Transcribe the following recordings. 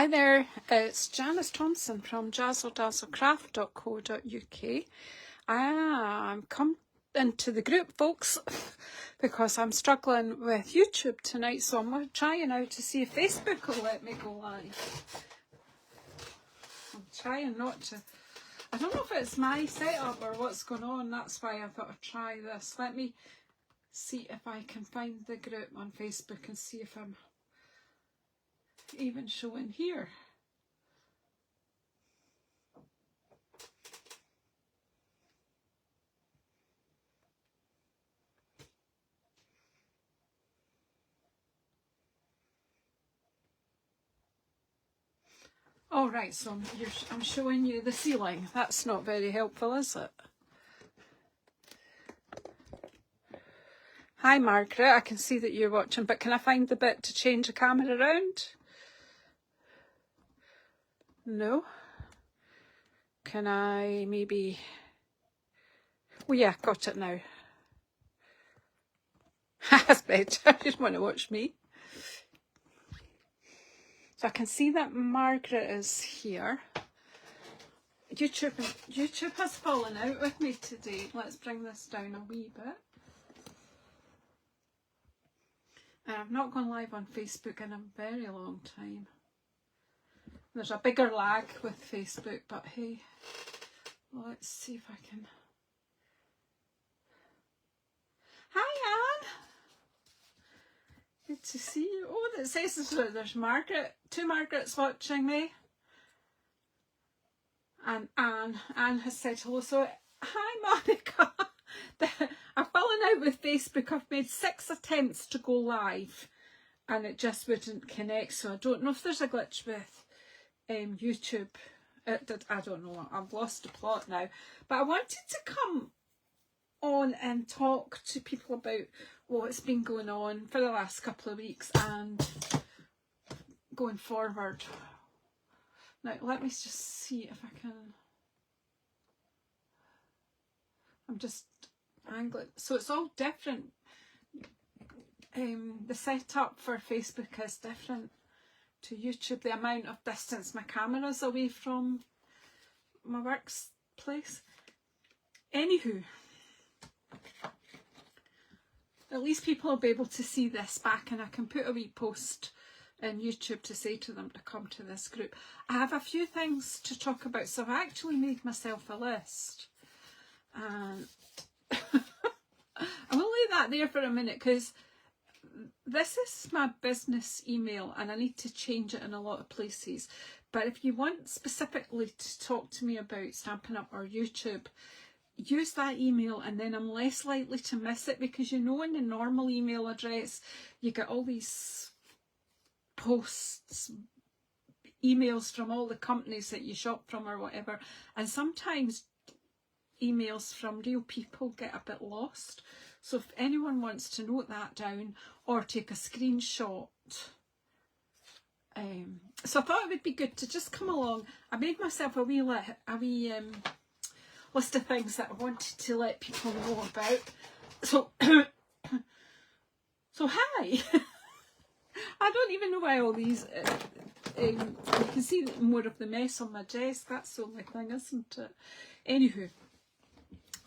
Hi there, it's Janice Thomson from JazzleDazzleCraft.co.uk. I'm come into the group, folks, because I'm struggling with YouTube tonight, so I'm trying now to see if Facebook will let me go live. I'm trying not to. I don't know if it's my setup or what's going on, that's why I thought I'd try this. Let me see if I can find the group on Facebook and see if I'm even showing here. All right, so I'm showing you the ceiling. That's not very helpful, is it? Hi, Margaret. I can see that you're watching, but can I find the bit to change the camera around? No. Can I maybe... Oh yeah, got it now. That's better. I just want to watch me. So I can see that Margaret is here. YouTube has fallen out with me today. Let's bring this down a wee bit. And I've not gone live on Facebook in a very long time. There's a bigger lag with Facebook, but hey, let's see if I can. Hi, Anne. Good to see you. Oh, that says there's Margaret. Two Margarets watching me. And Anne. Anne has said hello. So, hi, Monica. I've fallen out with Facebook. I've made 6 attempts to go live and it just wouldn't connect. So I don't know if there's a glitch with YouTube. I don't know. I've lost the plot now. But I wanted to come on and talk to people about what's been going on for the last couple of weeks and going forward. Now let me just see if I can. I'm just angling. So it's all different. The setup for Facebook is different to YouTube. The amount of distance my camera's away from my workplace. Anywho, at least people will be able to see this back and I can put a wee post in YouTube to say to them to come to this group. I have a few things to talk about, so I've actually made myself a list. And I will leave that there for a minute because this is my business email and I need to change it in a lot of places. But if you want specifically to talk to me about Stampin' Up or YouTube, use that email and then I'm less likely to miss it, because you know in the normal email address you get all these posts, emails from all the companies that you shop from or whatever, and sometimes emails from real people get a bit lost. So if anyone wants to note that down or take a screenshot, so I thought it would be good to just come along. I made myself a wee list of things that I wanted to let people know about. So, so hi. I don't even know why all these. You can see more of the mess on my desk. That's the only thing, isn't it? Anywho,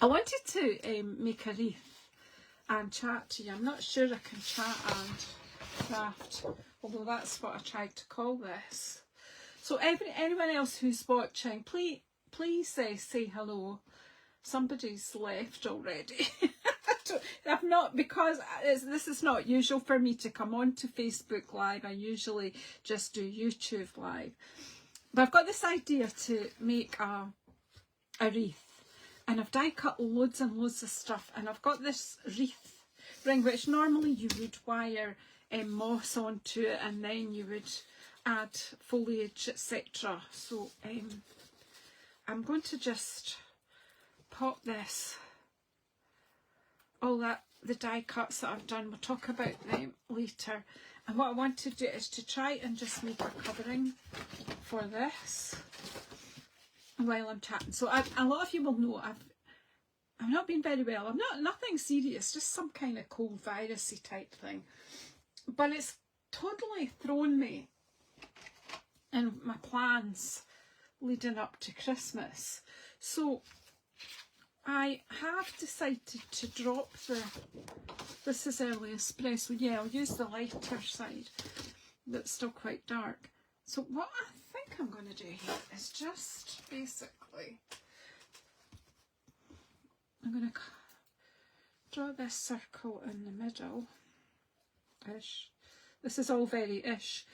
I wanted to make a wreath and chat to you. I'm not sure I can chat and craft, although that's what I tried to call this. So anyone else who's watching, please say hello. Somebody's left already. I've not, because this is not usual for me to come on to Facebook Live. I usually just do YouTube Live. But I've got this idea to make a wreath. And I've die cut loads and loads of stuff. And I've got this wreath ring, which normally you would wire moss onto it and then you would add foliage, etc. So I'm going to just pop this, all that, the die cuts that I've done, we'll talk about them later. And what I want to do is to try and just make a covering for this while I'm chatting. So a lot of you will know I've not been very well. I'm nothing serious, just some kind of cold virusy type thing. But it's totally thrown me in my plans leading up to Christmas. So I have decided to drop this is early espresso. Yeah, I'll use the lighter side that's still quite dark. So what I think I'm going to do here is just basically, I'm going to draw this circle in the middle, ish. This is all very ish,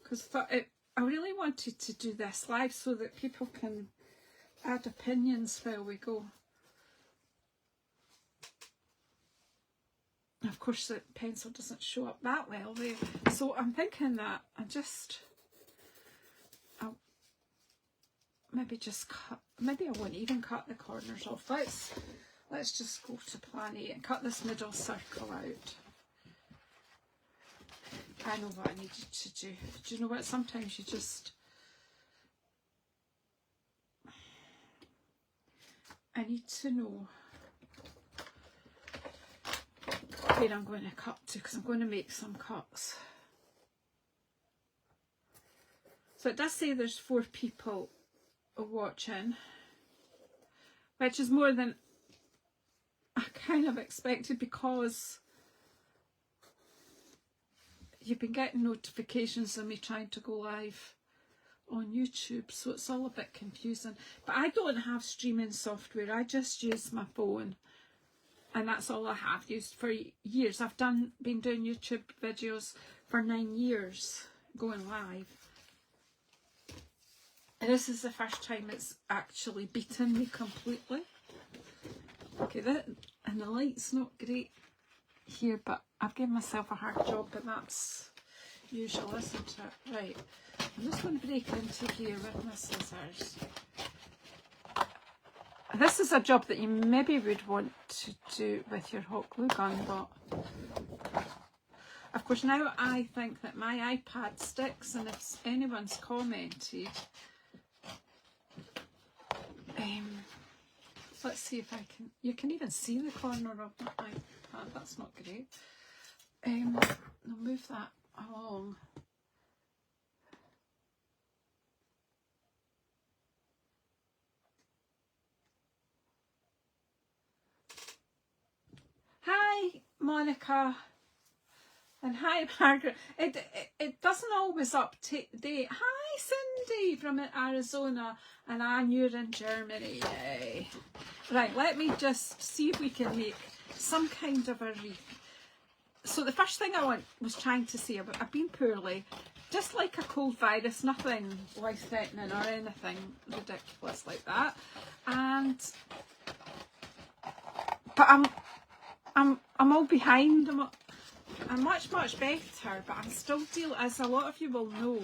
because I really wanted to do this live so that people can add opinions while we go. Of course the pencil doesn't show up that well there, so I'm thinking that I'll maybe just cut, maybe I won't even cut the corners off. Let's just go to plan A and cut this middle circle out. I know what I needed to do. Do you know what? Sometimes you just, I need to know where I'm going to cut to, because I'm going to make some cuts. So it does say there's 4 people watching, which is more than I kind of expected, because you've been getting notifications of me trying to go live on YouTube, so it's all a bit confusing. But I don't have streaming software, I just use my phone, and that's all I have used for years. I've been doing YouTube videos for 9 years, going live. And this is the first time it's actually beaten me completely. Okay, and the light's not great here, but I've given myself a hard job, but that's usual, isn't it? Right, I'm just going to break into here with my scissors. This is a job that you maybe would want to do with your hot glue gun, but of course now I think that my iPad sticks, and if anyone's commented, let's see if I can, you can even see the corner of my iPad, that's not great. I'll move that along. Hi Monica, and hi Margaret. It doesn't always update. Hi Cindy from Arizona, and Anne, you're in Germany. Yay. Right, let me just see if we can make some kind of a wreath. So the first thing I was trying to say about, I've been poorly, just like a cold virus, nothing life-threatening or anything ridiculous like that. But I'm all behind. I'm much better, but I'm still dealing, as a lot of you will know,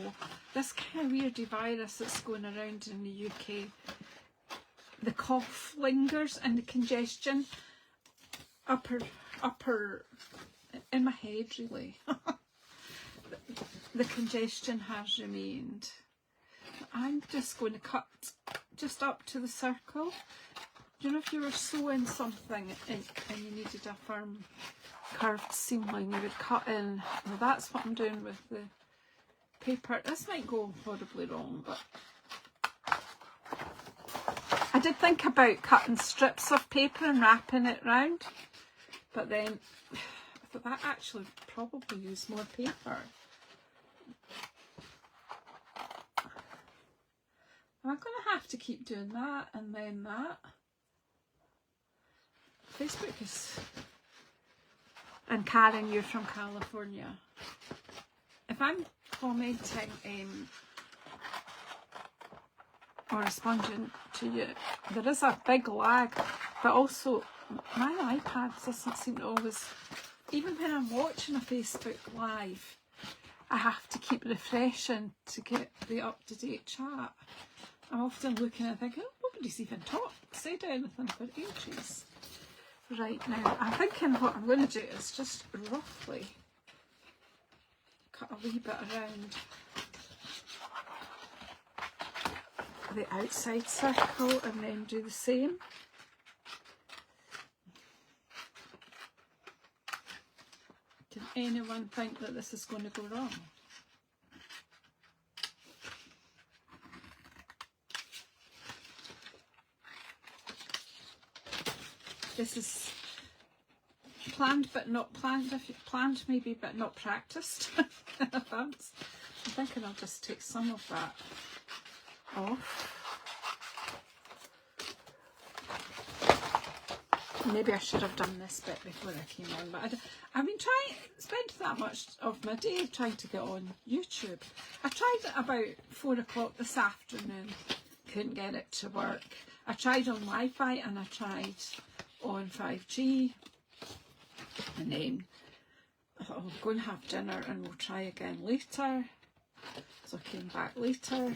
this kind of weird virus that's going around in the UK. The cough lingers and the congestion upper in my head, really. The congestion has remained. I'm just going to cut just up to the circle. Do you know if you were sewing something and you needed a firm curved seam line, you would cut in? Well, that's what I'm doing with the paper. This might go horribly wrong, but I did think about cutting strips of paper and wrapping it round, but then I thought that actually probably use more paper. I'm going to have to keep doing that and then that. Facebook is... And Karen, you're from California. If I'm commenting or responding to you, there is a big lag, but also my iPad doesn't seem to always, even when I'm watching a Facebook live, I have to keep refreshing to get the up-to-date chat. I'm often looking and thinking, oh, nobody's even said anything for ages. Right, now I'm thinking what I'm going to do is just roughly cut a wee bit around the outside circle and then do the same. Can anyone think that this is going to go wrong? This is planned but not planned, if you planned maybe but not practiced in advance. I'm thinking I'll just take some of that off. Maybe I should have done this bit before I came on, but I've been spent that much of my day trying to get on YouTube. I tried it about 4 o'clock this afternoon, couldn't get it to work. I tried on Wi-Fi and I tried on 5G, and then I thought, I'll go and have dinner and we'll try again later. So I came back later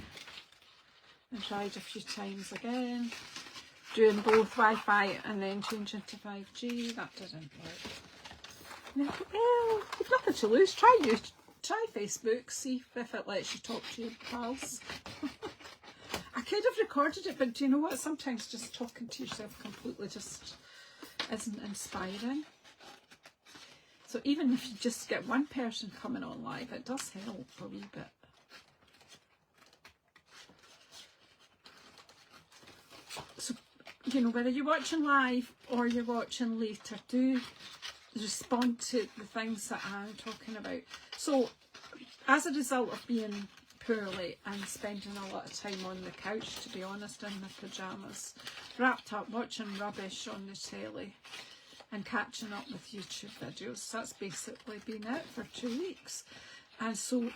and tried a few times again, doing both Wi-Fi and then changing to 5G. That didn't work. And I thought, well, you've nothing to lose. Try Facebook, see if it lets you talk to your pals. I could have recorded it, but do you know what? Sometimes just talking to yourself completely just isn't inspiring. So even if you just get one person coming on live, it does help a wee bit. So, you know, whether you're watching live or you're watching later, do respond to the things that I'm talking about. So, as a result of being poorly and spending a lot of time on the couch, to be honest, in my pyjamas, wrapped up watching rubbish on the telly and catching up with YouTube videos, that's basically been it for 2 weeks. And so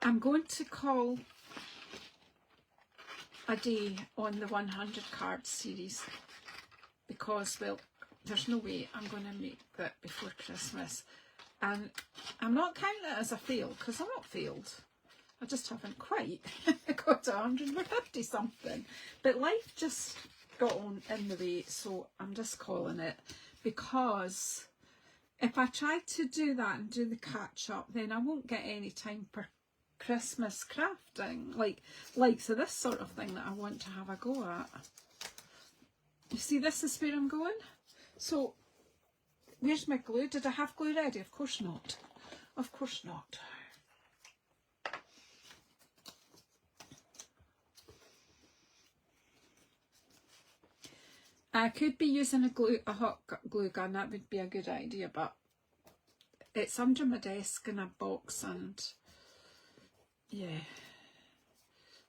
I'm going to call a day on the 100 card series, because, well, there's no way I'm going to make that before Christmas. And I'm not counting it as a fail, because I'm not failed. I just haven't quite got to 150 something. But life just got on in the way, so I'm just calling it, because if I try to do that and do the catch up, then I won't get any time for Christmas crafting, like so this sort of thing that I want to have a go at. You see, this is where I'm going. So where's my glue? Did I have glue ready? Of course not. Of course not. I could be using a hot glue gun. That would be a good idea, but it's under my desk in a box, and yeah.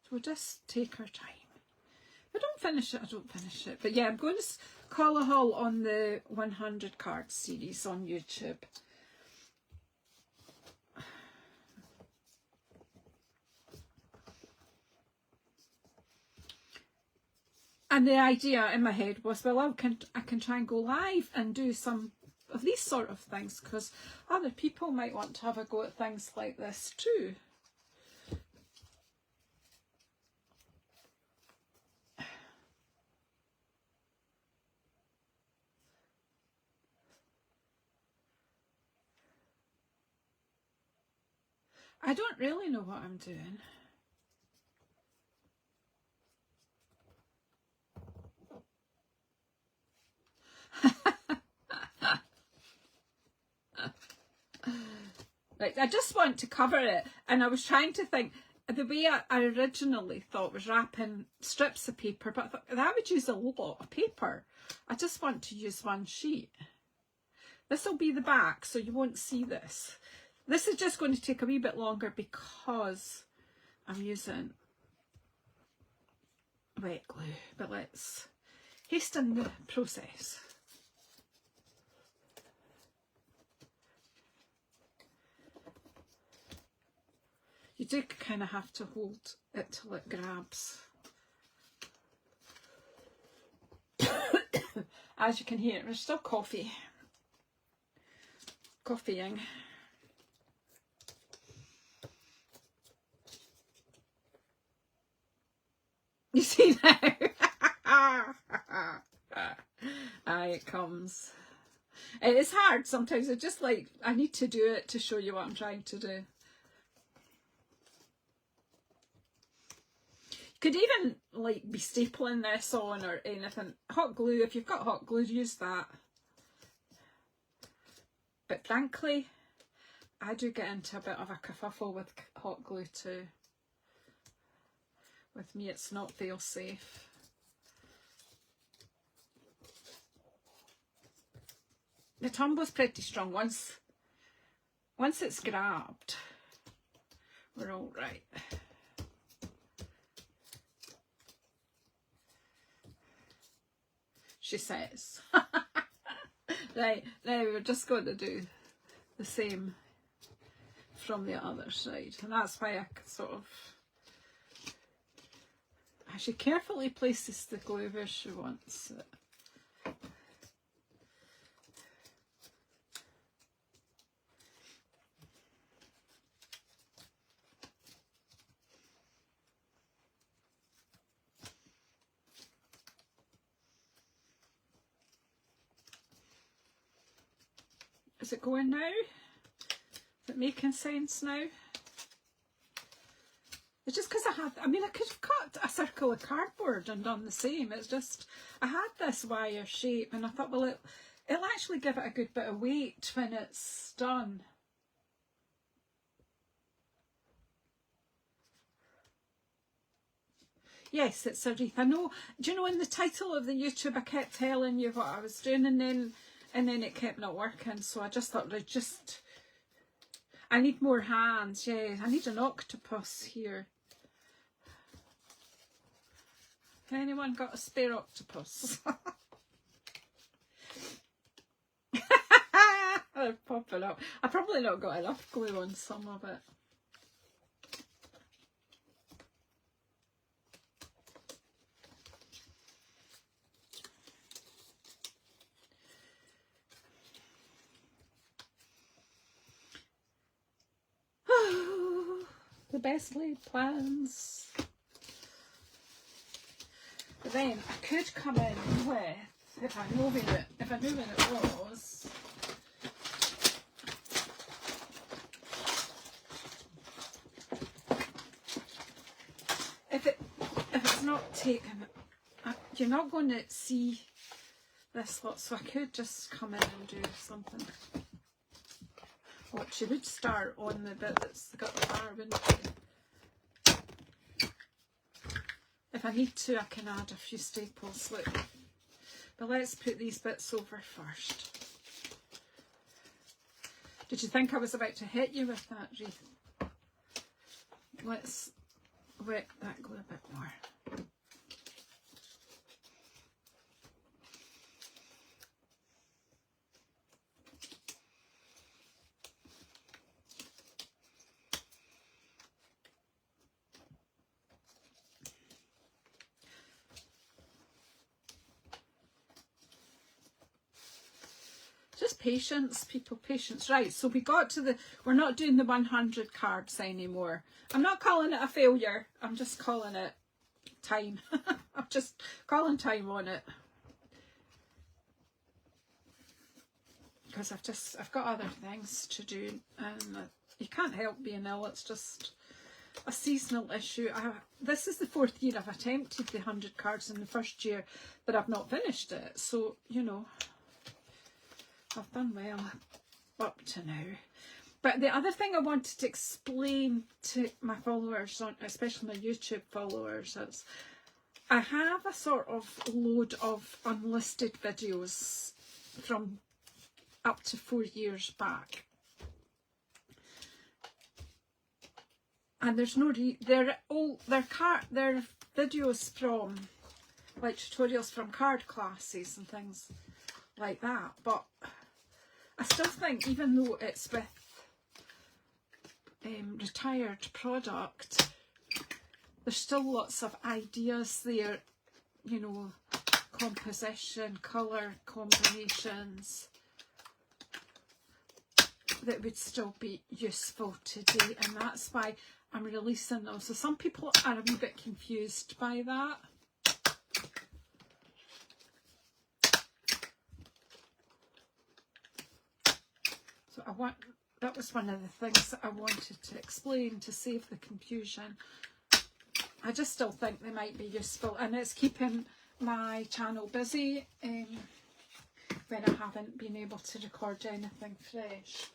So we'll just take our time. If I don't finish it, I don't finish it. But yeah, I'm going to call a haul on the 100 card series on YouTube. And the idea in my head was, well, I can try and go live and do some of these sort of things, because other people might want to have a go at things like this too. I don't really know what I'm doing. Right, I just want to cover it, and I was trying to think, the way I originally thought was wrapping strips of paper, but I thought that would use a lot of paper. I just want to use one sheet. This will be the back, so you won't see this. This is just going to take a wee bit longer because I'm using wet glue, but let's hasten the process. You do kind of have to hold it till it grabs. As you can hear, there's still coffeeing. You see now? It comes. It is hard sometimes. It's just like, I need to do it to show you what I'm trying to do. Could even like be stapling this on or anything. Hot glue, if you've got hot glue, use that. But frankly, I do get into a bit of a kerfuffle with hot glue too. With me, it's not fail safe. the tumble's pretty strong. Once it's grabbed, we're all right. She says. Right, now we're just going to do the same from the other side, and that's why I sort of, she carefully places the glue where she wants it. Is it going now? Is it making sense now? It's just because I mean, I could have cut a circle of cardboard and done the same. It's just, I had this wire shape and I thought, well, it'll actually give it a good bit of weight when it's done. Yes, it's a wreath. I know, do you know in the title of the YouTube I kept telling you what I was doing, and then it kept not working, so I just thought I need more hands. Yeah, I need an octopus here. Anyone got a spare octopus? They're popping up. I probably not got enough glue on some of it. The best laid plans. But then I could come in with, if I knew when it was. If it's not taken, you're not going to see this lot, so I could just come in and do something. What she would start on the bit that's got the bar, wouldn't she? If I need to, I can add a few staples. Look, but let's put these bits over first. Did you think I was about to hit you with that wreath? Let's wet that glue a bit more. Just patience, people, patience. Right, so we got to we're not doing the 100 cards anymore. I'm not calling it a failure, I'm just calling it time. I'm just calling time on it. Because I've got other things to do, and you can't help being ill, it's just a seasonal issue. This is the 4th year I've attempted the 100 cards, in the first year that I've not finished it, so you know, I've done well up to now. But the other thing I wanted to explain to my followers, especially my YouTube followers, is I have a sort of load of unlisted videos from up to 4 years back. And there's no they're videos from, like, tutorials from card classes and things like that, but I still think, even though it's with retired product, there's still lots of ideas there, you know, composition, colour combinations that would still be useful today, and that's why I'm releasing them. So some people are a wee bit confused by that. So that was one of the things that I wanted to explain to save the confusion. I just still think they might be useful, and it's keeping my channel busy when I haven't been able to record anything fresh.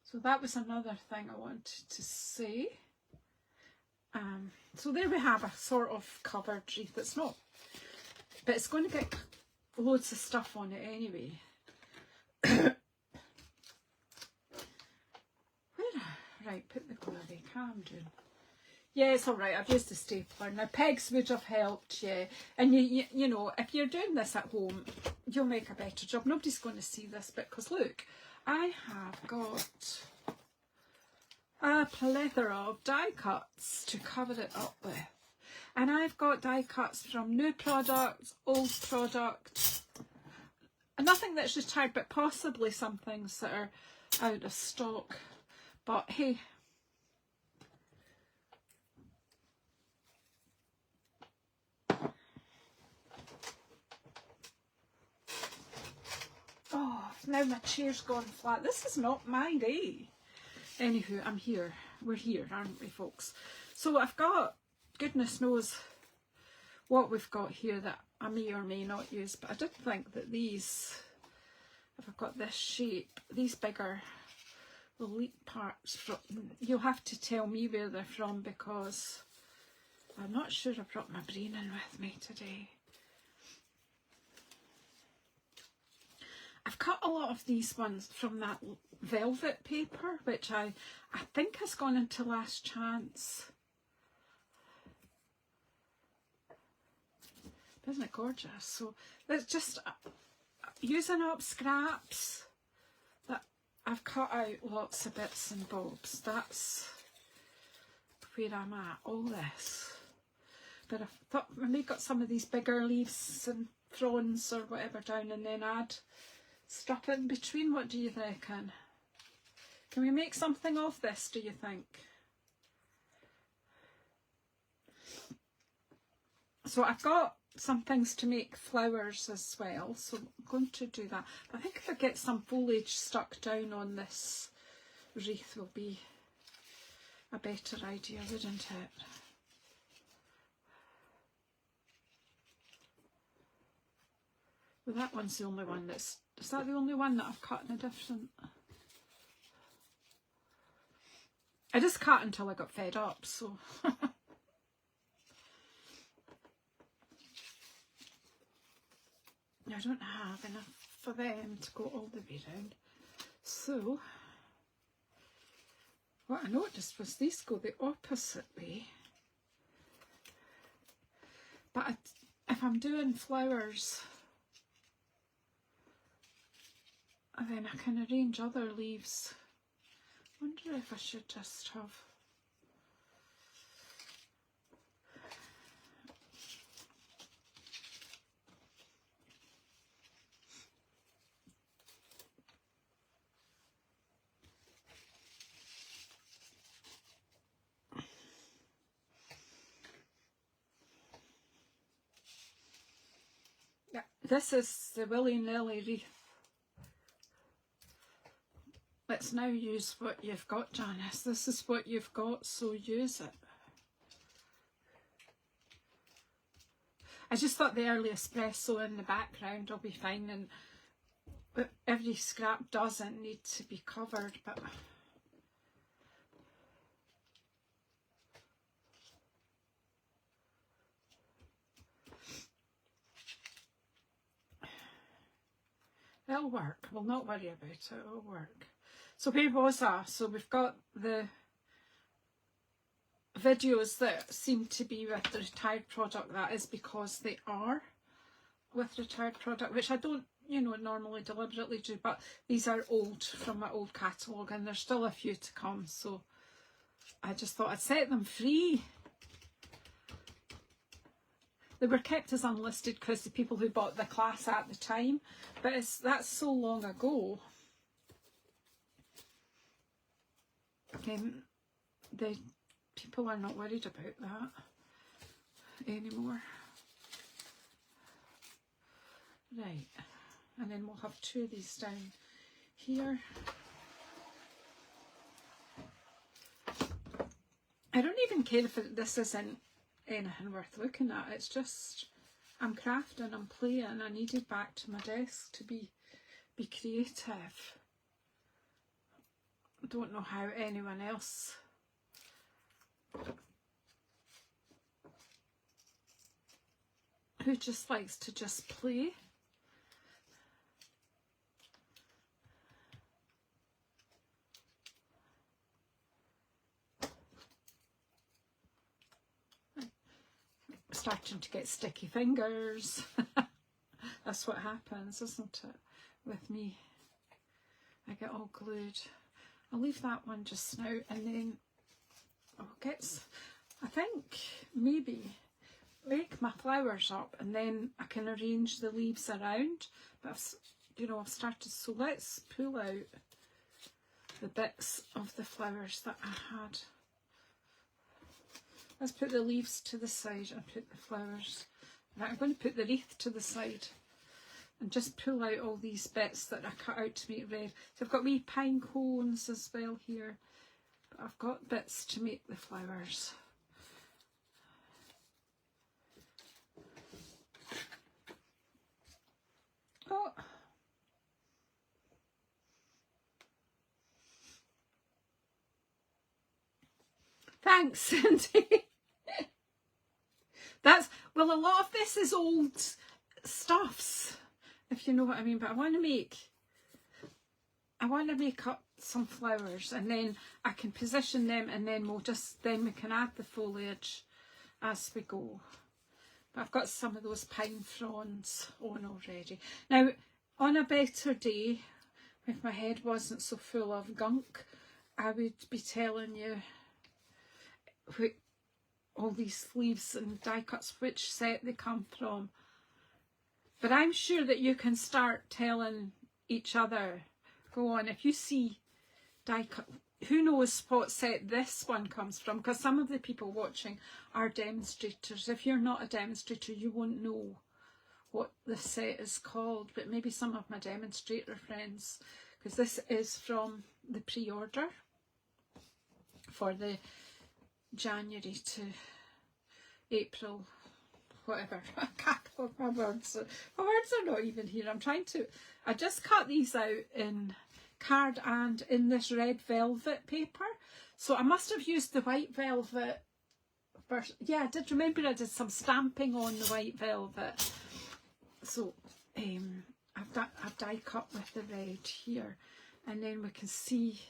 So that was another thing I wanted to say. So there we have a sort of covered wreath. It's not, but it's going to get loads of stuff on it anyway. Right, put the glue away, calm down. Yeah, it's all right. I've used a stapler. Now, pegs would have helped, yeah. And you know, if you're doing this at home, you'll make a better job. Nobody's going to see this bit because look, I have got a plethora of die cuts to cover it up with. And I've got die cuts from new product, old product, nothing that's retired, but possibly some things that are out of stock. But hey, oh, now my chair's gone flat. This is not my day. Anywho, I'm here. We're here, aren't we, folks? So I've got, goodness knows what we've got here that I may or may not use, but I did think that these, if I've got this shape, these bigger elite parts, from, you'll have to tell me where they're from because I'm not sure I brought my brain in with me today. I've cut a lot of these ones from that velvet paper, which I think has gone into Last Chance. Isn't it gorgeous? So it's just using up scraps that I've cut out lots of bits and bobs. That's where I'm at, all this. But I thought maybe got some of these bigger leaves and fronds or whatever down and then add stuff in between. What do you reckon? Can we make something of this, do you think? So I've got some things to make flowers as well, so I'm going to do that. But I think if I get some foliage stuck down on this wreath will be a better idea, wouldn't it? Well, that one's the only one that's, is that the only one that I've cut in a different? I just cut until I got fed up, so. I don't have enough for them to go all the way round. So, what I noticed was these go the opposite way. But if I'm doing flowers, then I can arrange other leaves. I wonder if I should just have... Yeah, this is the willy-nilly wreath. Let's now use what you've got, Janice. This is what you've got, so use it. I just thought the early espresso in the background will be fine, and every scrap doesn't need to be covered, but it'll work. We'll not worry about it, it'll work. So where was I? So we've got the videos that seem to be with the retired product. That is because they are with retired product, which I don't, you know, normally deliberately do, but these are old, from my old catalogue, and there's still a few to come, so I just thought I'd set them free. They were kept as unlisted because the people who bought the class at the time, but that's so long ago. The people are not worried about that anymore. Right, and then we'll have two of these down here. I don't even care if this isn't anything worth looking at. It's just, I'm crafting, I'm playing. I needed back to my desk to be creative. I don't know how anyone else who just likes to just play. starting to get sticky fingers. That's what happens, isn't it, with me? I get all glued. I'll leave that one just now, and then I'll get, I think, maybe make my flowers up, and then I can arrange the leaves around. But I've started, so let's pull out the bits of the flowers that I had. Let's put the leaves to the side and put the flowers. Right, I'm going to put the wreath to the side and just pull out all these bits that I cut out to make red. So I've got wee pine cones as well here, but I've got bits to make the flowers. Oh. Thanks, Cindy. Well, a lot of this is old stuffs, if you know what I mean, but I want to make up some flowers, and then I can position them, and then we can add the foliage as we go. But I've got some of those pine fronds on already. Now, on a better day, if my head wasn't so full of gunk, I would be telling you all these sleeves and die cuts, which set they come from. But I'm sure that you can start telling each other, go on, if you see die cut, who knows what set this one comes from, because some of the people watching are demonstrators. If you're not a demonstrator, you won't know what the set is called, but maybe some of my demonstrator friends, because this is from the pre-order for the January to April, whatever. I can't come up with my words. My words are not even here. I just cut these out in card and in this red velvet paper. So I must have used the white velvet first. Yeah, I did remember I did some stamping on the white velvet. So I've die cut with the red here, and then we can see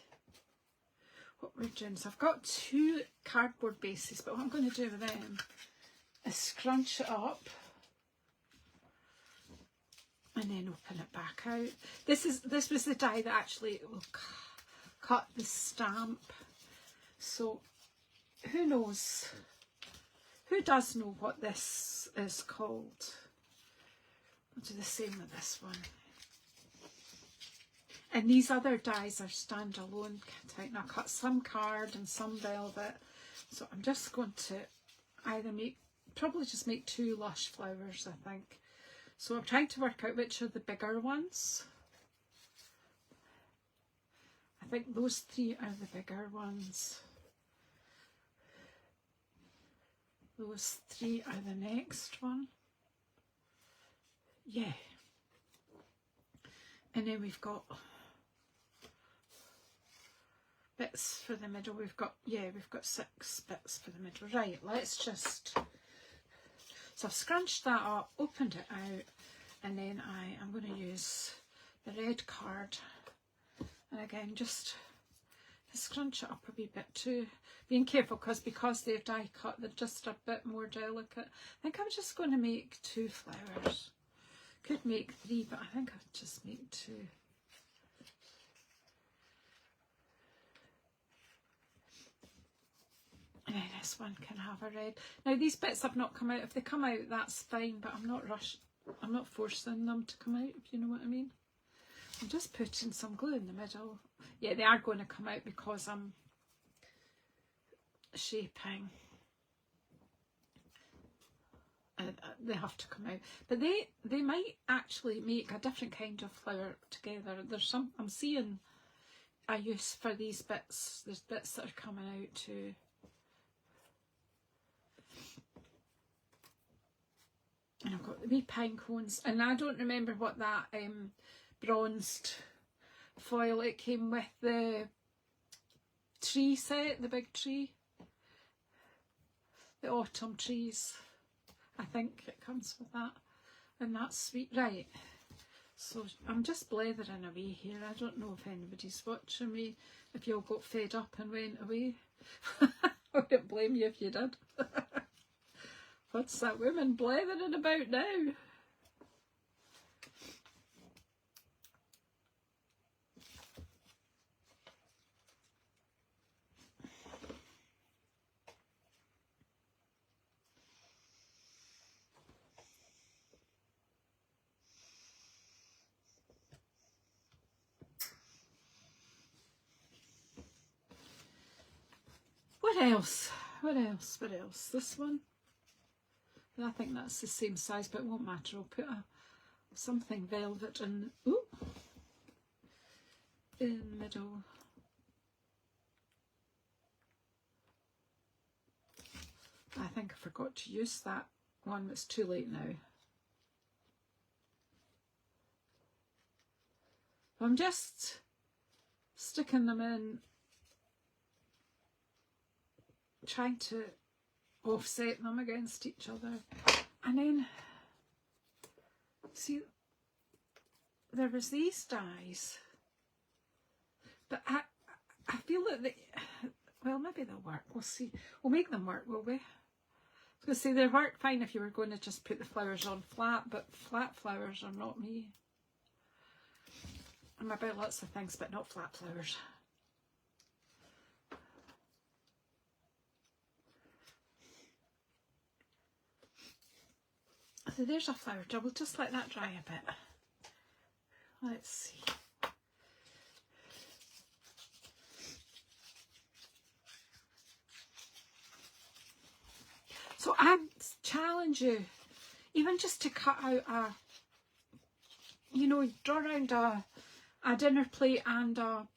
what we're doing. So I've got 2 cardboard bases, but what I'm going to do with them is scrunch it up and then open it back out. This was the die that actually will cut the stamp. So who knows? Who does know what this is called? I'll do the same with this one. And these other dies are standalone cut out. And I cut some card and some velvet. So I'm just going to either probably just make 2 lush flowers, I think. So I'm trying to work out which are the bigger ones. I think those 3 are the bigger ones. Those 3 are the next one. Yeah. And then we've got bits for the middle. We've got 6 bits for the middle. Right, let's just... So I've scrunched that up, opened it out, and then I am going to use the red card. And again, just to scrunch it up a wee bit too. Being careful because they're die cut, they're just a bit more delicate. I think I'm just going to make 2 flowers. Could make 3, but I think I'll just make 2. And then this one can have a red. Now these bits have not come out. If they come out, that's fine, but I'm not I'm not forcing them to come out, if you know what I mean. I'm just putting some glue in the middle. Yeah, they are going to come out because I'm shaping. They have to come out, but they might actually make a different kind of flower together. There's some I'm seeing a use for these bits. There's bits that are coming out too. And I've got the wee pine cones, and I don't remember what that bronzed foil it came with, the tree set, the big tree, the autumn trees. I think it comes with that, and that's sweet. Right, so I'm just blethering away here. I don't know if anybody's watching me, if you all got fed up and went away. I wouldn't blame you if you did. What's that woman blethering about now? What else? What else? What else? This one? I think that's the same size, but it won't matter. I'll put something velvet in, ooh, in the middle. I think I forgot to use that one. It's too late now. I'm just sticking them in, trying to offset them against each other. And then, see, there was these dies, but I feel that they, well, maybe they'll work. We'll see. We'll make them work, will we? I was going to say, they work fine if you were going to just put the flowers on flat, but flat flowers are not me. I'm about lots of things, but not flat flowers. So there's a flower. We'll just let that dry a bit. Let's see. So I challenge you, even just to cut out a, you know, draw around a dinner plate and a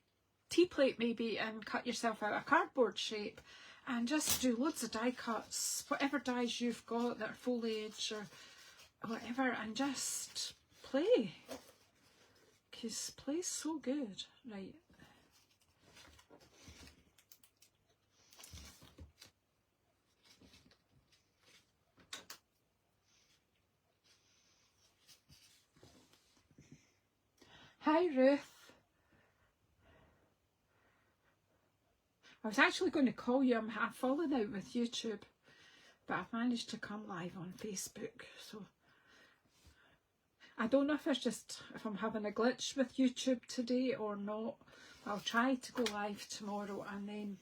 tea plate maybe, and cut yourself out a cardboard shape, and just do loads of die cuts, whatever dies you've got that are foliage or whatever, and just play, because play's so good. Right, hi Ruth. I was actually going to call you. I've fallen out with YouTube, but I've managed to come live on Facebook, so I don't know if it's just, if I'm having a glitch with YouTube today or not. I'll try to go live tomorrow, and then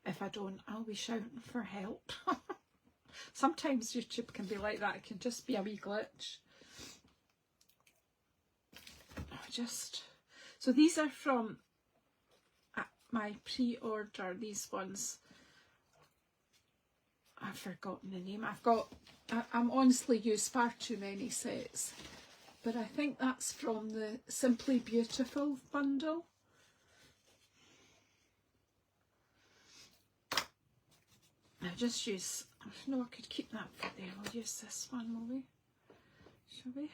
if I don't, I'll be shouting for help. Sometimes YouTube can be like that. It can just be a wee glitch. So these are from my pre-order, these ones. I've forgotten the name. I'm honestly used far too many sets, but I think that's from the Simply Beautiful bundle. I'll just use, no, I could keep that for there. We'll use this one, will we? Shall we?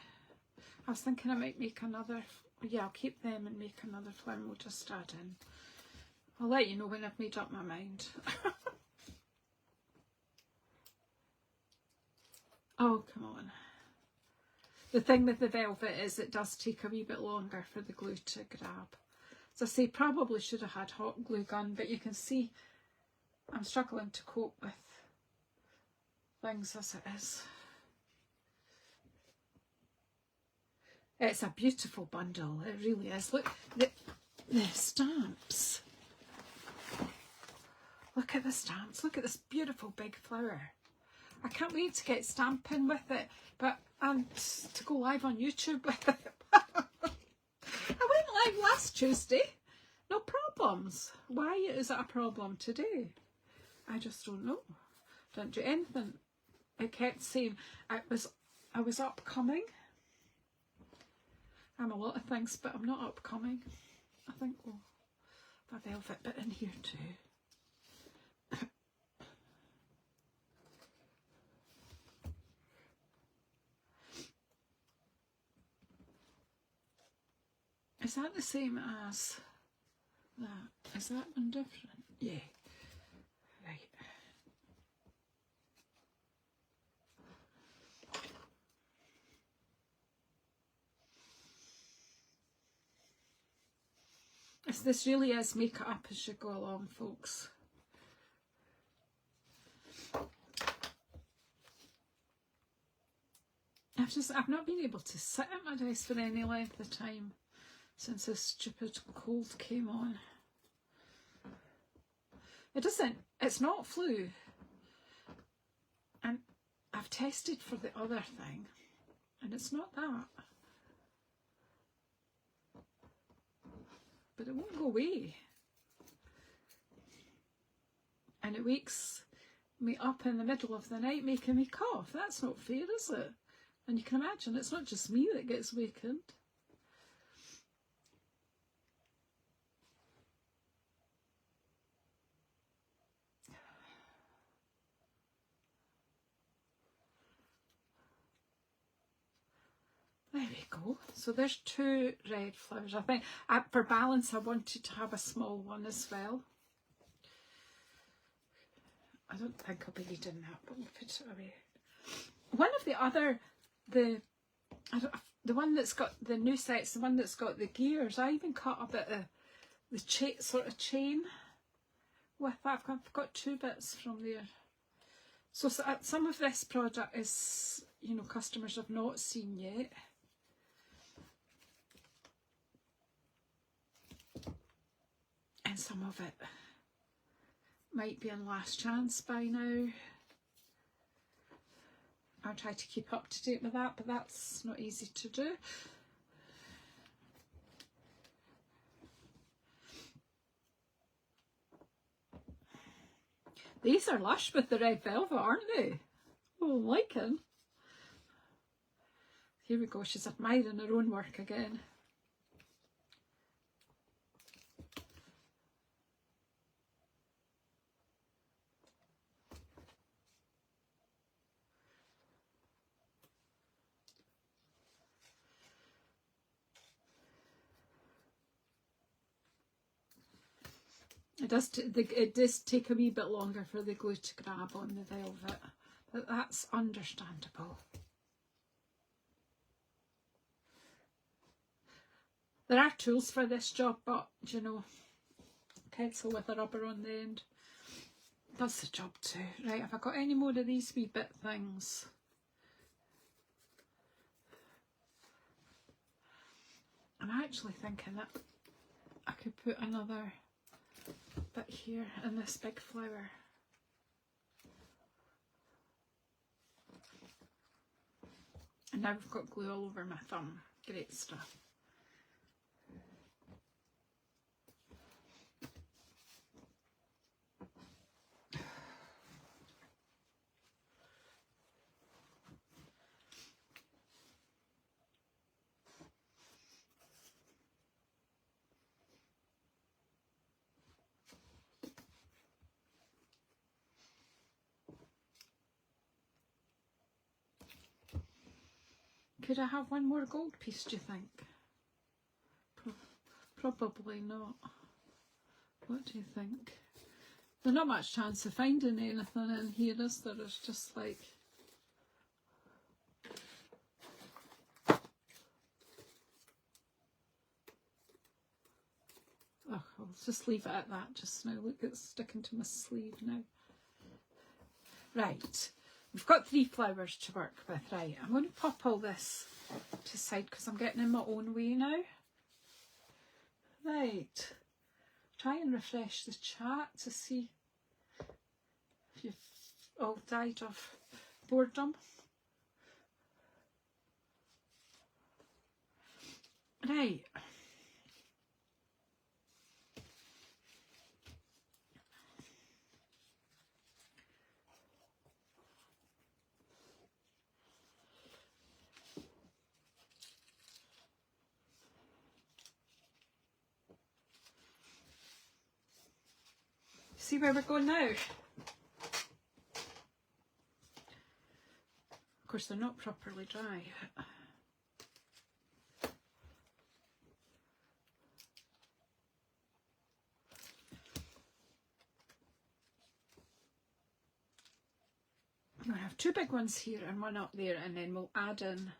I was thinking I might make another, yeah, I'll keep them and make another flower. We'll just add in. I'll let you know when I've made up my mind. Oh, come on. The thing with the velvet is it does take a wee bit longer for the glue to grab. As I say, probably should have had hot glue gun, but you can see I'm struggling to cope with things as it is. It's a beautiful bundle, it really is. Look, the stamps. Look at the stamps, look at this beautiful big flower. I can't wait to get stamping with it, but to go live on YouTube with it. I went live last Tuesday, no problems. Why is it a problem today? I just don't know. Don't do anything. It kept saying I was upcoming. I'm a lot of things, but I'm not upcoming. I think we'll have a velvet bit in here too. Is that the same as that? Is that one different? Yeah. Right. This really is make it up as you go along, folks. I've not been able to sit at my desk for any length of time since this stupid cold came on. It's not flu. And I've tested for the other thing, and it's not that. But it won't go away. And it wakes me up in the middle of the night making me cough. That's not fair, is it? And you can imagine it's not just me that gets wakened. There we go. So there's 2 red flowers. I think for balance I wanted to have a small one as well. I don't think I'll be needing that, but we'll put it away. One of the other, the one that's got the new sets, the one that's got the gears, I even cut a bit of the sort of chain with that. I've got 2 bits from there. So some of this product is, you know, customers have not seen yet. And some of it might be on last chance by now. I'll try to keep up to date with that, but that's not easy to do. These are lush with the red velvet, aren't they? Oh, I'm liking. Here we go, she's admiring her own work again. It does take a wee bit longer for the glue to grab on the velvet, but that's understandable. There are tools for this job, but you know, pencil with a rubber on the end does the job too. Right, have I got any more of these wee bit things? I'm actually thinking that I could put another bit here in this big flower. And now we've got glue all over my thumb. Great stuff. Could I have one more gold piece, do you think? Probably not. What do you think? There's not much chance of finding anything in here, is there? It's just like... Oh, I'll just leave it at that just now. Look, it's sticking to my sleeve now. Right. We've got 3 flowers to work with. Right, I'm going to pop all this to the side because I'm getting in my own way now. Right, try and refresh the chat to see if you've all died of boredom. Right. See where we're going now? Of course, they're not properly dry. I'm going to have 2 big ones here and 1 up there, and then we'll add in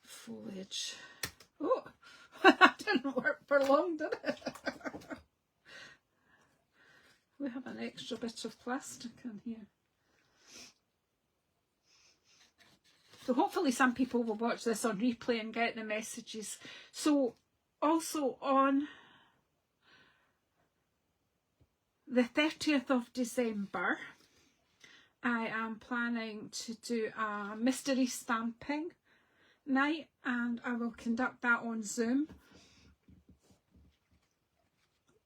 foliage. Oh, that didn't work for long, did it? We have an extra bit of plastic in here. So hopefully some people will watch this on replay and get the messages. So also on the 30th of December, I am planning to do a mystery stamping night, and I will conduct that on Zoom.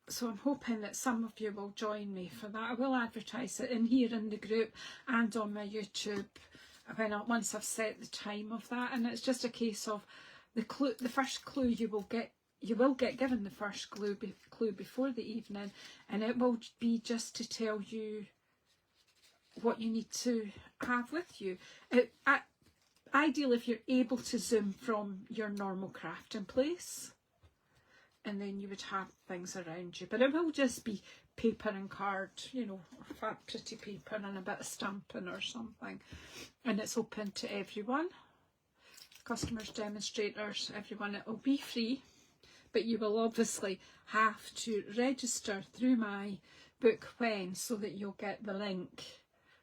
So I'm hoping that some of you will join me for that. I will advertise it in here in the group and on my YouTube once I've set the time of that. And it's just a case of the first clue you will get given the first clue before the evening, and it will be just to tell you what you need to have with you. Ideal if you're able to Zoom from your normal crafting place, and then you would have things around you. But it will just be paper and card, you know, fat pretty paper and a bit of stamping or something. And it's open to everyone, customers, demonstrators, everyone. It will be free, but you will obviously have to register through my book when, so that you'll get the link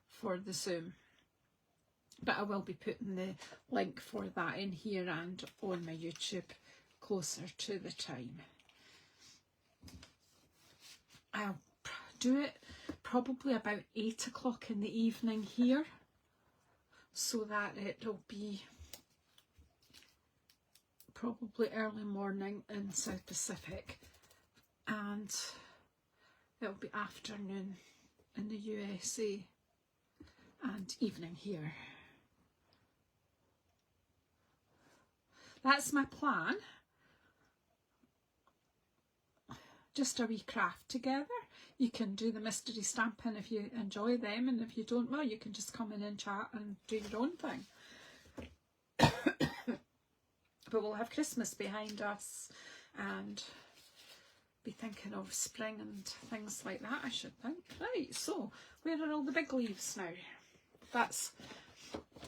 for the Zoom. But I will be putting the link for that in here and on my YouTube closer to the time. I'll do it probably about 8 o'clock in the evening here, so that it'll be probably early morning in South Pacific, and it'll be afternoon in the USA and evening here. That's my plan. Just a wee craft together. You can do the mystery stamping if you enjoy them, and if you don't, well, you can just come in and chat and do your own thing. But we'll have Christmas behind us and be thinking of spring and things like that, I should think. Right, so where are all the big leaves now? That's,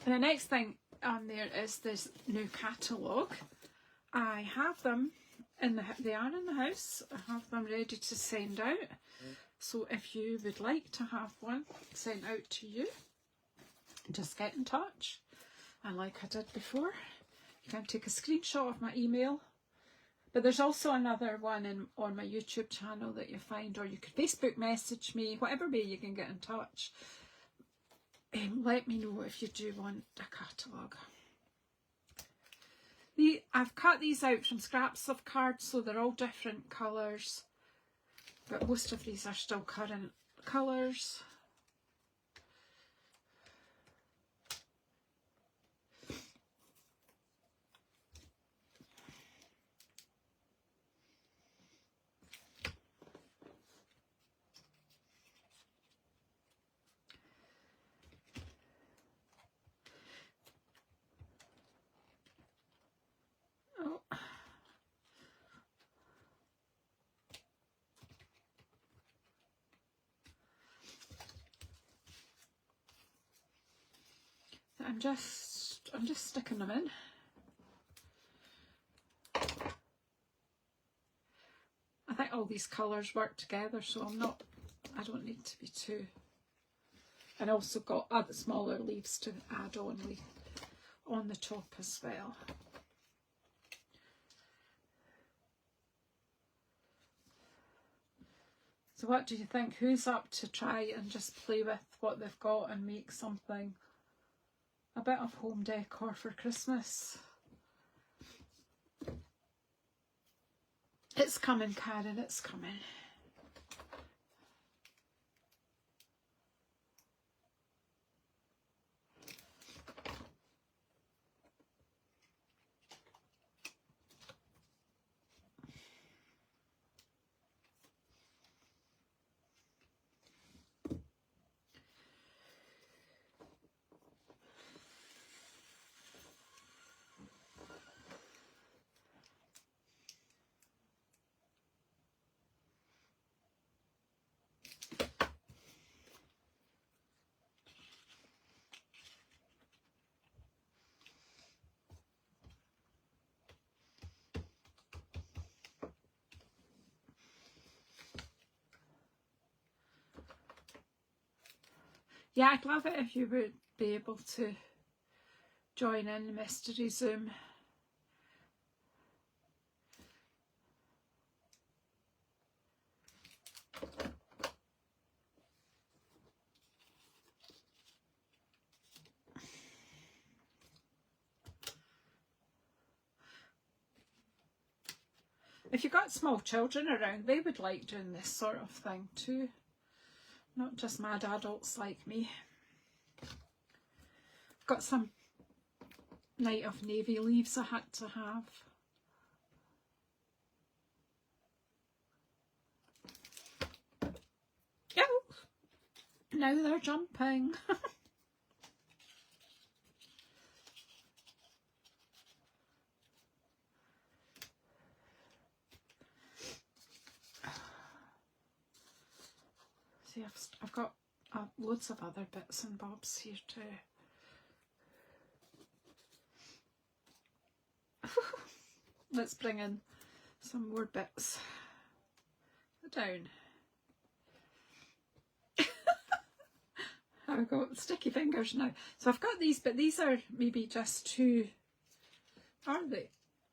and the next thing on there is this new catalogue. I have them they are in the house. I have them ready to send out. So if you would like to have one sent out to you, just get in touch. And like I did before, you can take a screenshot of my email. But there's also another one on my YouTube channel that you find, or you could Facebook message me, whatever way you can get in touch. Let me know if you do want a catalogue. I've cut these out from scraps of cards, so they're all different colours, but most of these are still current colours. I'm just sticking them in. I think all these colours work together, so I don't need to be too. And also got other smaller leaves to add on the top as well. So what do you think? Who's up to try and just play with what they've got and make something, a bit of home decor for Christmas? It's coming, Karen, it's coming. Yeah, I'd love it if you would be able to join in the mystery Zoom. If you've got small children around, they would like doing this sort of thing too. Not just mad adults like me. Got some Night of Navy leaves I had to have. Oh, now they're jumping. See, I've got loads of other bits and bobs here too. Let's bring in some more bits. Down. I've got sticky fingers now. So I've got these, but these are maybe just too, are they?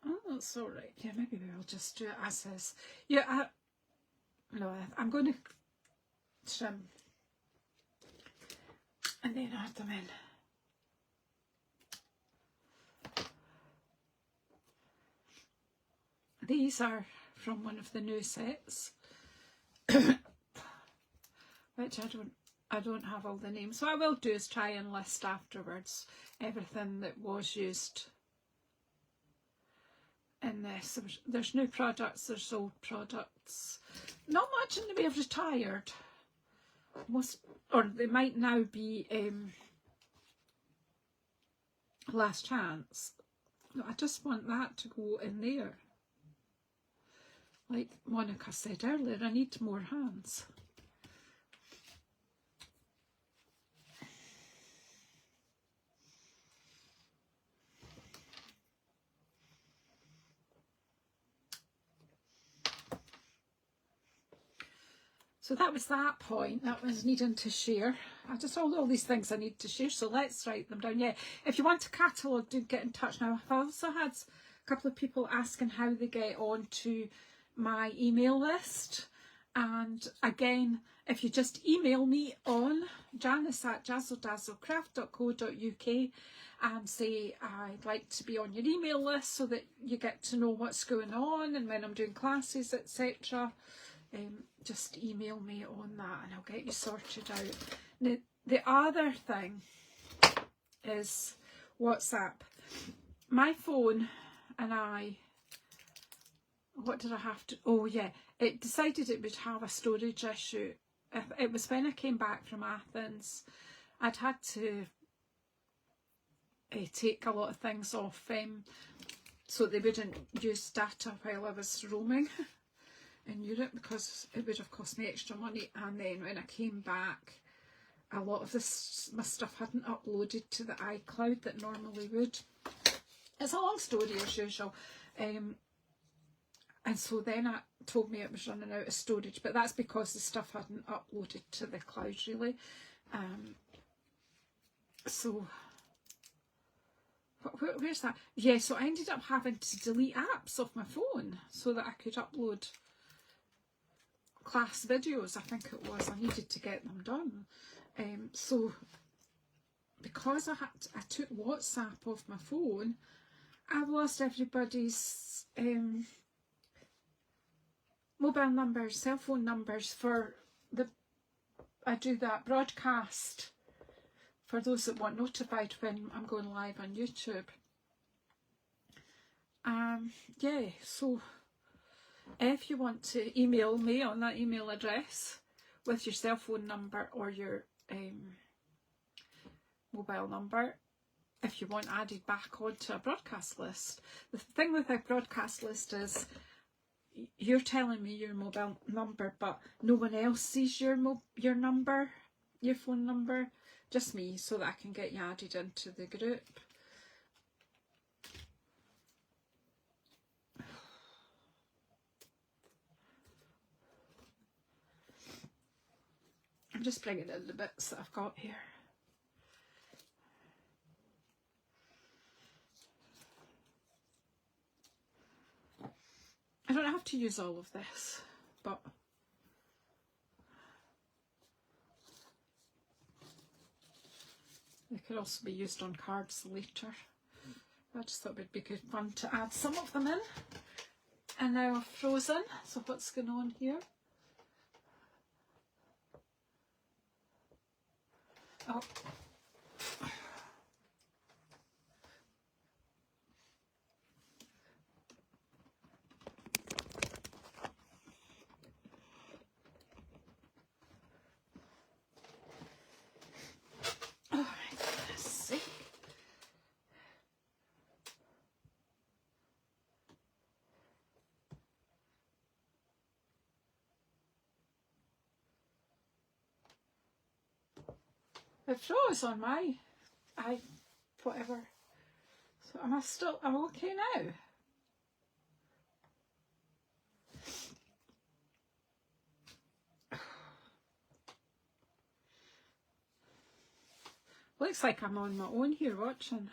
Oh, that's all right. Yeah, maybe we'll just do it as is. Yeah, no, I'm going to trim and then add them in. These are from one of the new sets, which I don't have all the names. So what I will do is try and list afterwards everything that was used in this. There's new products, there's old products. Not much in the way of retired. Most, or they might now be last chance. I just want that to go in there. Like Monica said earlier, I need more hands. So that was that point, that was needing to share. I just all these things I need to share, so let's write them down. Yeah, if you want a catalogue, do get in touch now. I've also had a couple of people asking how they get onto my email list. And again, if you just email me on janice@JazzleDazzleCraft.co.uk and say I'd like to be on your email list so that you get to know what's going on and when I'm doing classes, etc. Just email me on that and I'll get you sorted out. Now, the other thing is WhatsApp. My phone and I, what did I have to, oh yeah, it decided it would have a storage issue. It was when I came back from Athens. I'd had to take a lot of things off so they wouldn't use data while I was roaming in Europe, because it would have cost me extra money. And then when I came back, a lot of my stuff hadn't uploaded to the iCloud that normally would. It's a long story as usual. And so then it told me it was running out of storage, but that's because the stuff hadn't uploaded to the cloud really. So where's that? Yeah, so I ended up having to delete apps off my phone so that I could upload class videos, I think it was. I needed to get them done. So because I took WhatsApp off my phone, I've lost everybody's mobile numbers, cell phone numbers for I do that broadcast for those that want notified when I'm going live on YouTube. Yeah, so if you want to email me on that email address with your cell phone number or your mobile number, if you want added back onto a broadcast list. The thing with a broadcast list is you're telling me your mobile number, but no one else sees your number, your phone number, just me, so that I can get you added into the group. I'm just bringing in the bits that I've got here. have to use all of this, but they could also be used on cards later. I just thought it would be good fun to add some of them in. And now I've frozen, so what's going on here? Oh. Oh my goodness sake. It froze on my whatever. So am I'm okay now? Looks like I'm on my own here watching.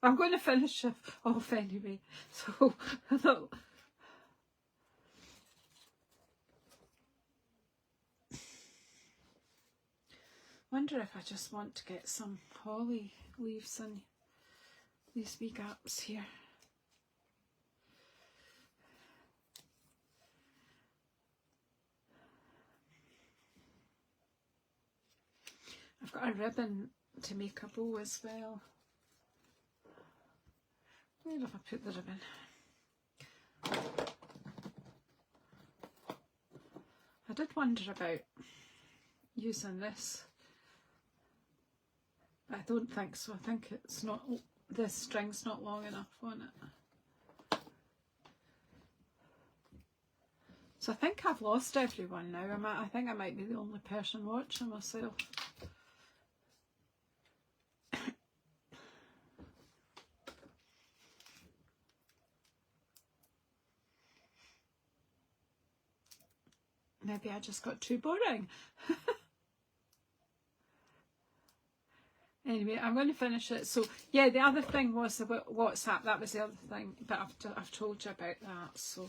I'm going to finish it off anyway. So I thought, wonder if I just want to get some holly leaves in these wee gaps here. I've got a ribbon to make a bow as well. Where have I put the ribbon? I did wonder about using this. I don't think so. I think it's not, this string's not long enough on it. So I think I've lost everyone now. I think I might be the only person watching myself. Maybe I just got too boring. Anyway, I'm going to finish it. So, yeah, the other thing was about WhatsApp. That was the other thing, but I've told you about that. So,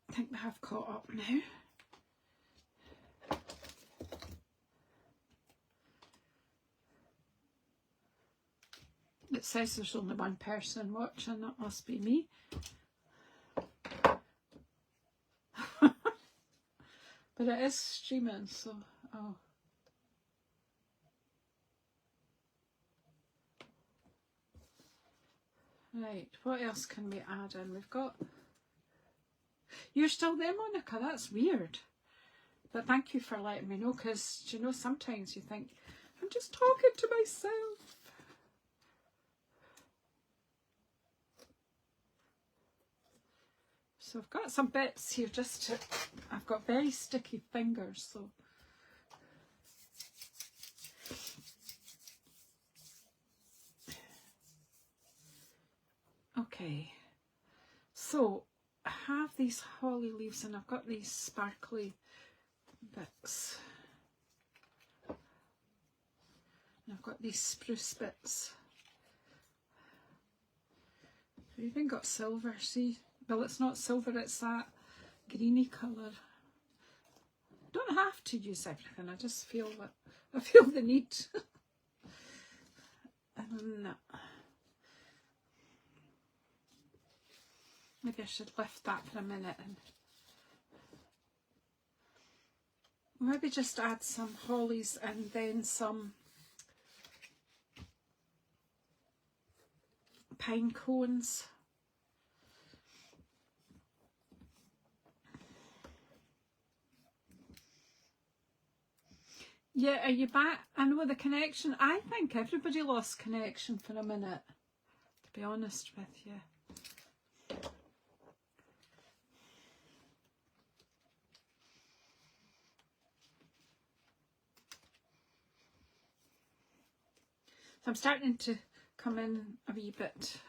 I think we have caught up now. It says there's only one person watching. That must be me. But it is streaming, so, oh. Right, what else can we add in? We've got, you're still there, Monica, that's weird. But thank you for letting me know, because, you know, sometimes you think, I'm just talking to myself. So I've got some bits here just to, I've got very sticky fingers, so. Okay, so I have these holly leaves and I've got these sparkly bits. And I've got these spruce bits. I've even got silver, see? Well, it's not silver, it's that greeny colour. Don't have to use everything, I just feel that, I feel the need. And maybe I should lift that for a minute and maybe just add some hollies and then some pine cones. Yeah, are you back? I know the connection. I think everybody lost connection for a minute, to be honest with you. So I'm starting to come in a wee bit.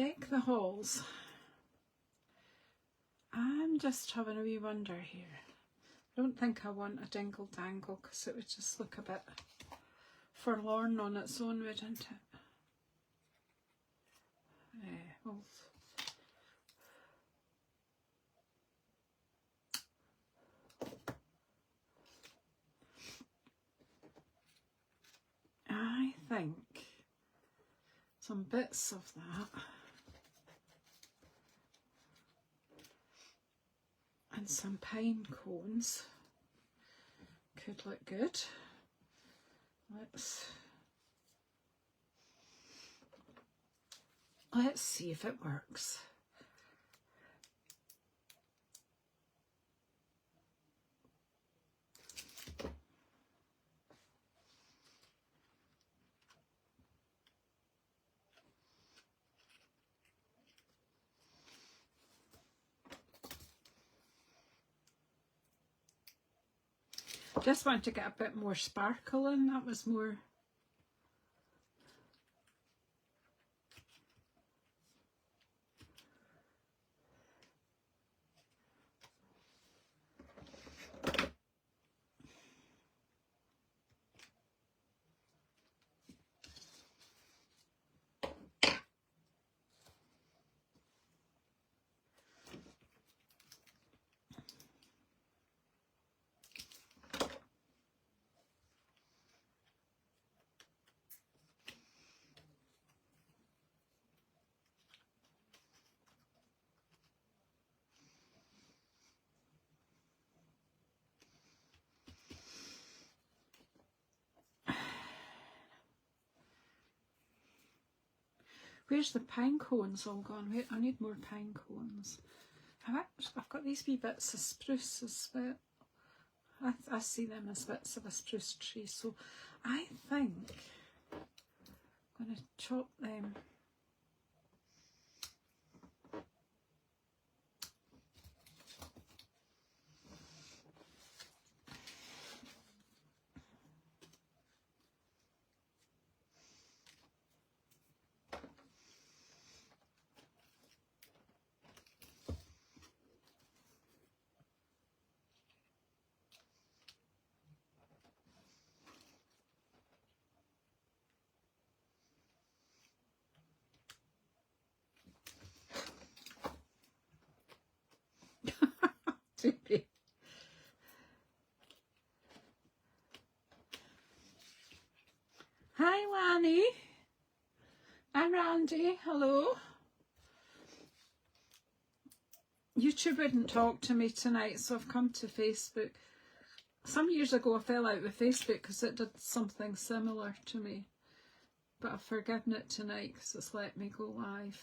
deck the halls. I'm just having a wee wonder here. I don't think I want a dingle dangle because it would just look a bit forlorn on its own, wouldn't it? Well, I think some bits of that and some pine cones could look good. Let's see if it works. Just wanted to get a bit more sparkle in, that was more. Where's the pine cones all gone? Wait, I need more pine cones. I've got these wee bits of spruce as well. I see them as bits of a spruce tree, so I think I'm going to chop them. Hi Lanny and Randy, hello. YouTube wouldn't talk to me tonight, so I've come to Facebook. Some years ago I fell out with Facebook because it did something similar to me, but I've forgiven it tonight because it's let me go live.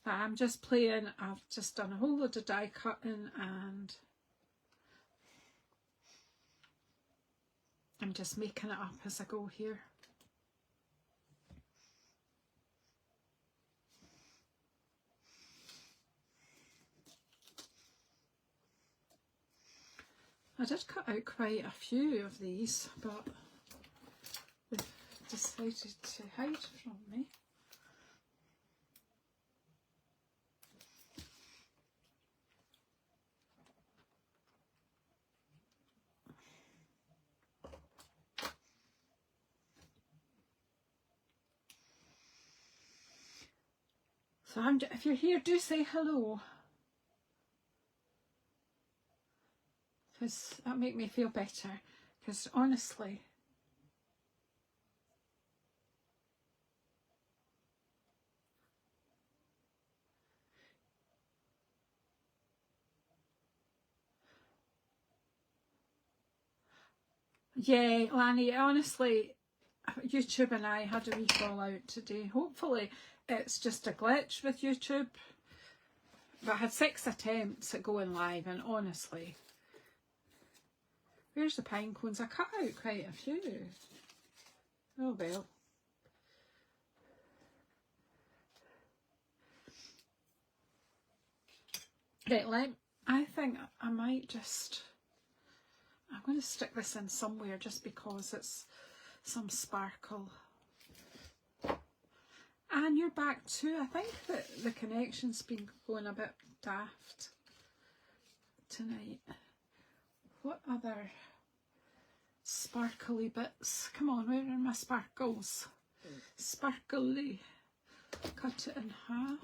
But I'm just playing. I've just done a whole load of die cutting and I'm just making it up as I go here. I did cut out quite a few of these, but they've decided to hide from me. So if you're here, do say hello, because that make me feel better, because honestly, yeah, Lanny, honestly, YouTube and I had a wee fallout today. Hopefully it's just a glitch with YouTube. But I had 6 attempts at going live, and honestly, where's the pine cones? I cut out quite a few. Oh well. Right, I think I might just, I'm going to stick this in somewhere just because it's some sparkle. And you're back too. I think that the connection's been going a bit daft tonight. What other sparkly bits? Come on, where are my sparkles? Sparkly. Cut it in half.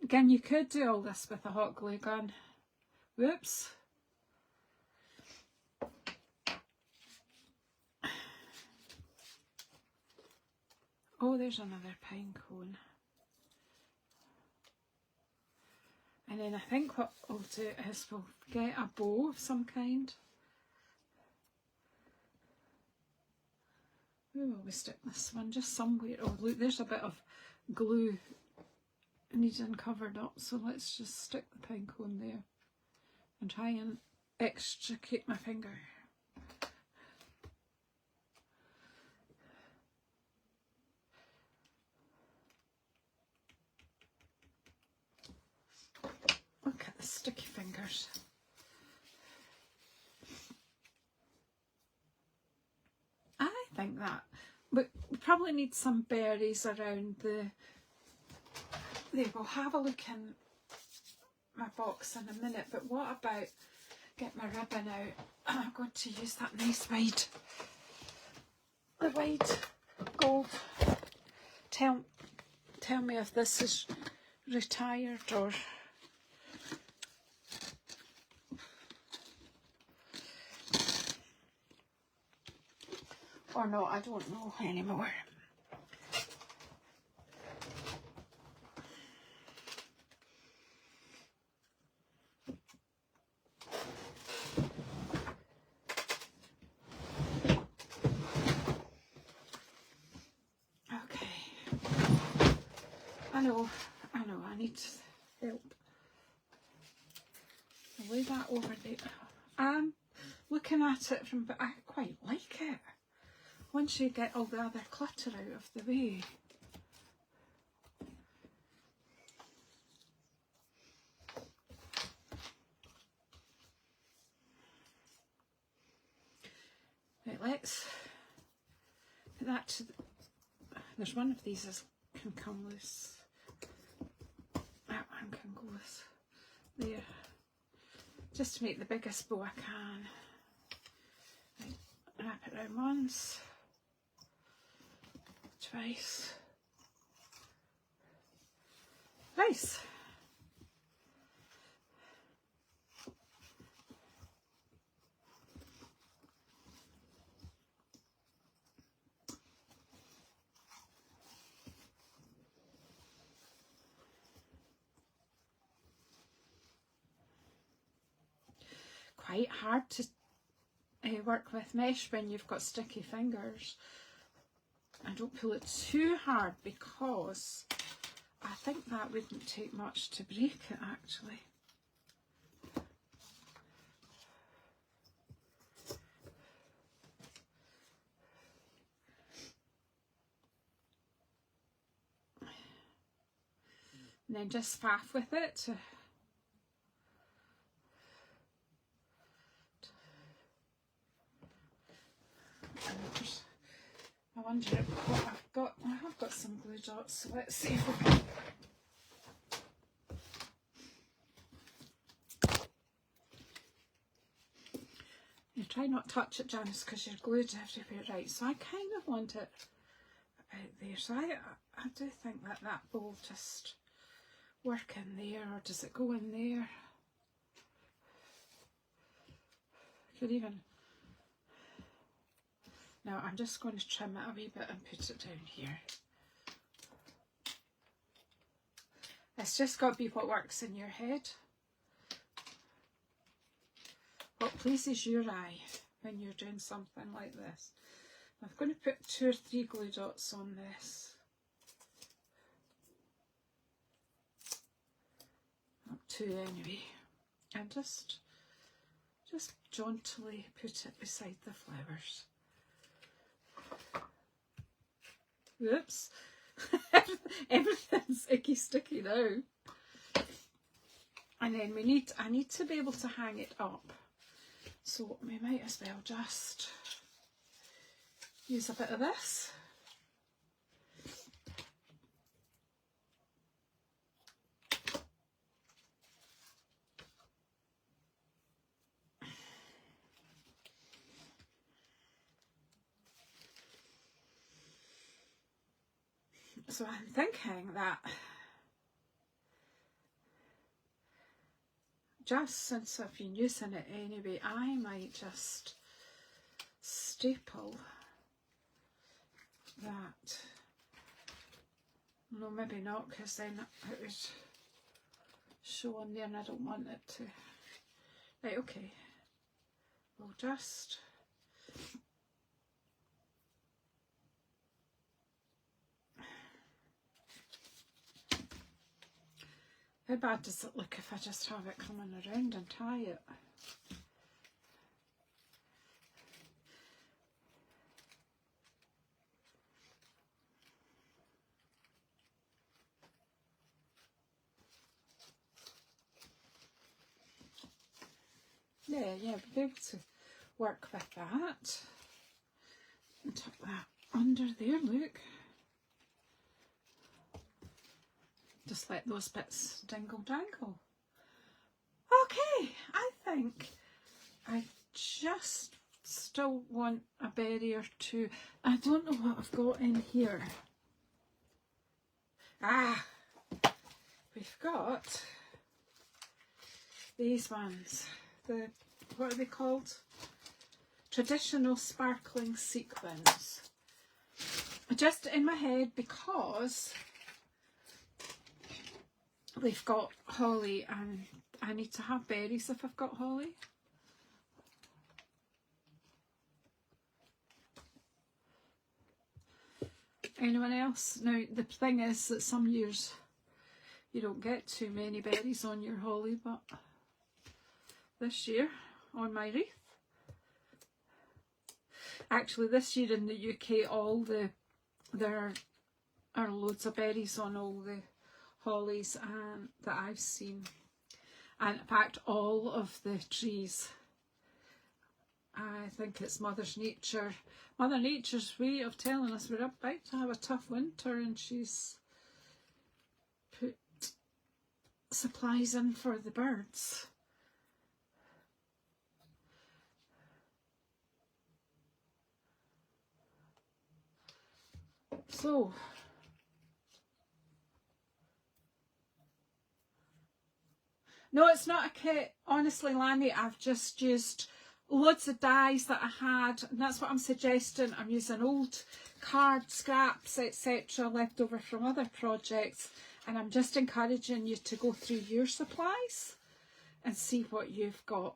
Again, you could do all this with a hot glue gun. Whoops. Oh, there's another pine cone. And then I think what we'll do is we'll get a bow of some kind. Where will we stick this one? Just somewhere. Oh, look, there's a bit of glue needing covered up, so let's just stick the pine cone there and try and extricate my finger. Look at the sticky fingers. I think that we probably need some berries around the. There, we'll have a look in my box in a minute, but what about get my ribbon out? I'm going to use that nice the wide gold. Tell me if this is retired or not. I don't know anymore. I know, I need help. I'll lay that over there. I'm looking at it from, but I quite like it. Once you get all the other clutter out of the way. Right, let's put that to the, there's one of these that can come loose. That one can go loose. There. Just to make the biggest bow I can. Right, wrap it around once, twice, thrice. Quite hard to work with mesh when you've got sticky fingers. And don't pull it too hard because I think that wouldn't take much to break it actually. And then just faff with it. I wonder what I've got. I have got some glue dots, so let's see if we can. You try not to touch it, Janice, because you're glued everywhere, right? So I kind of want it about there. So I do think that that bowl just work in there, or does it go in there? Could even. Now I'm just going to trim it a wee bit and put it down here. It's just got to be what works in your head. What pleases your eye when you're doing something like this. I'm going to put 2 or 3 glue dots on this. 2 anyway, and just jauntily put it beside the flowers. Oops. Everything's icky sticky now. And then I need to be able to hang it up. So we might as well just use a bit of this. So I'm thinking that just since I've been using it anyway, I might just staple that. No, maybe not, because then it would show on there and I don't want it to. Right, okay. We'll just how bad does it look if I just have it coming around and tie it? Yeah, we'll be able to work with that. And tuck that under there, look. Just let those bits dingle dangle. Okay, I think I just still want a berry or two. I don't know what I've got in here. Ah, we've got these ones. What are they called? Traditional sparkling sequins. Just in my head, because we've got holly and I need to have berries if I've got holly. Anyone else? Now the thing is that some years you don't get too many berries on your holly, but this year on my wreath, actually this year in the UK, there are loads of berries on all the hollies that I've seen, and in fact all of the trees. I think it's Mother Nature's way of telling us we're about to have a tough winter, and she's put supplies in for the birds. So no, it's not a kit. Honestly, Lanny, I've just used loads of dies that I had, and that's what I'm suggesting. I'm using old card scraps, etc., left over from other projects, and I'm just encouraging you to go through your supplies and see what you've got.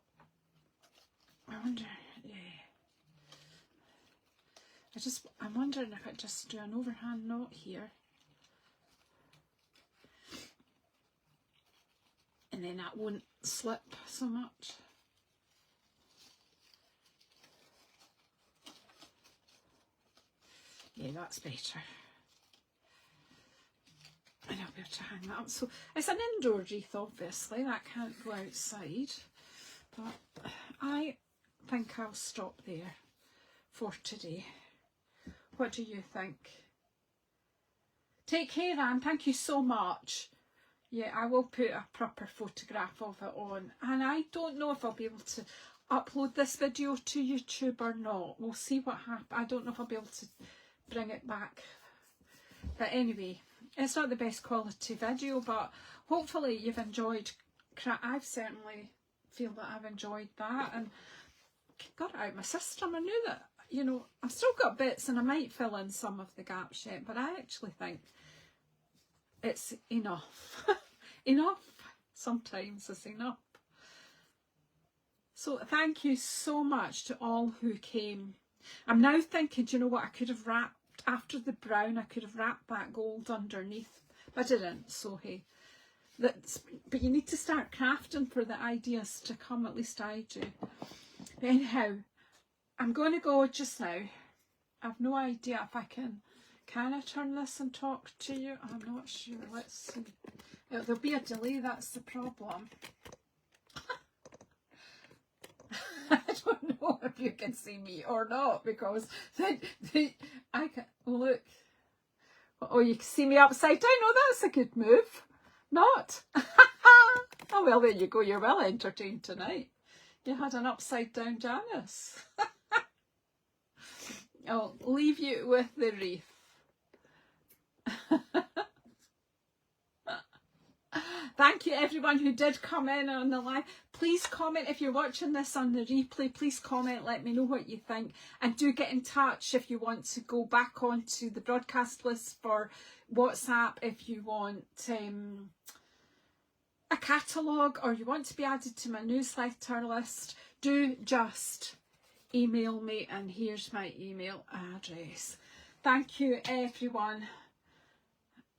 I wonder, yeah. I'm wondering if I just do an overhand knot here. And then that won't slip so much. Yeah, that's better. And I'll be able to hang that up. So it's an indoor wreath, obviously. That can't go outside. But I think I'll stop there for today. What do you think? Take care, Anne. Thank you so much. Yeah, I will put a proper photograph of it on. And I don't know if I'll be able to upload this video to YouTube or not. We'll see what happens. I don't know if I'll be able to bring it back. But anyway, it's not the best quality video, but hopefully you've enjoyed. I've certainly feel that I've enjoyed that and got it out of my system. I knew that, you know, I've still got bits and I might fill in some of the gaps yet, but I actually think it's enough. Enough sometimes is enough. So thank you so much to all who came. I'm now thinking, do you know what, I could have wrapped, after the brown, I could have wrapped that gold underneath, but I didn't, so hey. but you need to start crafting for the ideas to come, at least I do. But anyhow, I'm going to go just now. I've no idea if I can I turn this and talk to you? I'm not sure. Let's see. There'll be a delay, that's the problem. I don't know if you can see me or not, because I can look. Oh, you can see me upside down. Oh, that's a good move. Not. Oh, well, there you go. You're well entertained tonight. You had an upside down Janice. I'll leave you with the wreath. Thank you everyone who did come in on the live. Please comment if you're watching this on the replay. Please comment, let me know what you think, and do get in touch if you want to go back onto the broadcast list for WhatsApp, if you want a catalogue or you want to be added to my newsletter list. Do just email me, and here's my email address. Thank you everyone.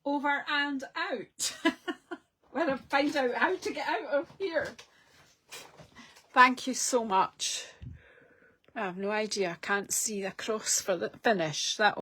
Over and out. When I find out how to get out of here. Thank you so much. I have no idea. I can't see across for the finish. That